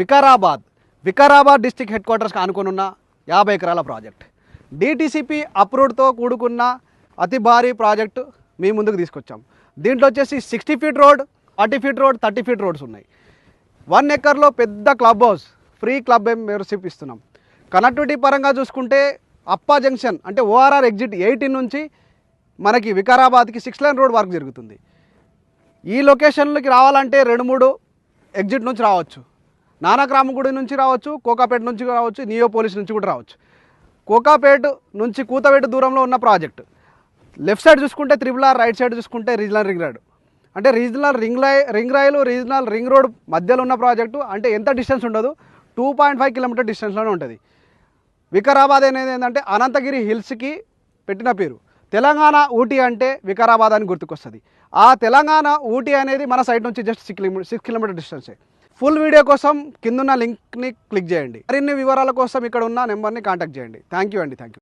Vikarabad district head క్వార్టర్స్కి ఆనుకున్న 50 ఎకరాల project DTCP అప్రూవ్డ్తో కూడుకున్న అతి భారీ ప్రాజెక్టు మీ ముందుకు తీసుకొచ్చాం. దీంట్లో వచ్చేసి 60 feet road, 40 feet road, 30 feet roads ఉన్నాయి. 1 ఎకర్లో పెద్ద club house, free club membership ఇస్తున్నాం. కనెక్టివిటీ పరంగా చూసుకుంటే అప్పా జంక్షన్ అంటే ఓఆర్ఆర్ ఎగ్జిట్ 18 నుంచి మనకి వికారాబాద్కి 6 లైన్ రోడ్ వర్క్ జరుగుతుంది. ఈ లొకేషన్లకి రావాలంటే 2-3 ఎగ్జిట్ నుంచి రావచ్చు. నానక్రామగుడి నుంచి రావచ్చు, కోకాపేట నుంచి రావచ్చు, నియోపోలిస్ నుంచి కూడా రావచ్చు. కోకాపేట నుంచి కూతవేటు దూరంలో ఉన్న ప్రాజెక్ట్. లెఫ్ట్ సైడ్ చూసుకుంటే RRR, రైట్ సైడ్ చూసుకుంటే రీజనల్ రింగ్ రోడ్. అంటే రీజనల్ రింగ్ రైలు రీజనల్ రింగ్ రోడ్ మధ్యలో ఉన్న ప్రాజెక్టు. అంటే ఎంత డిస్టెన్స్ ఉండదు, 2.5 కిలోమీటర్ డిస్టెన్స్లోనే ఉంటుంది. వికారాబాద్ అనేది ఏంటంటే అనంతగిరి హిల్స్కి పెట్టిన పేరు. తెలంగాణ ఊటీ అంటే వికారాబాద్ అని గుర్తుకొస్తుంది. ఆ తెలంగాణ ఊటీ అనేది మన సైడ్ నుంచి జస్ట్ 6 కిలోమీటర్ డిస్టెన్సే. ఫుల్ వీడియో కోసం కిందున్న లింక్ని క్లిక్ చేయండి. మరిన్ని వివరాల కోసం ఇక్కడ ఉన్న నెంబర్ని కాంటాక్ట్ చేయండి. Thank you.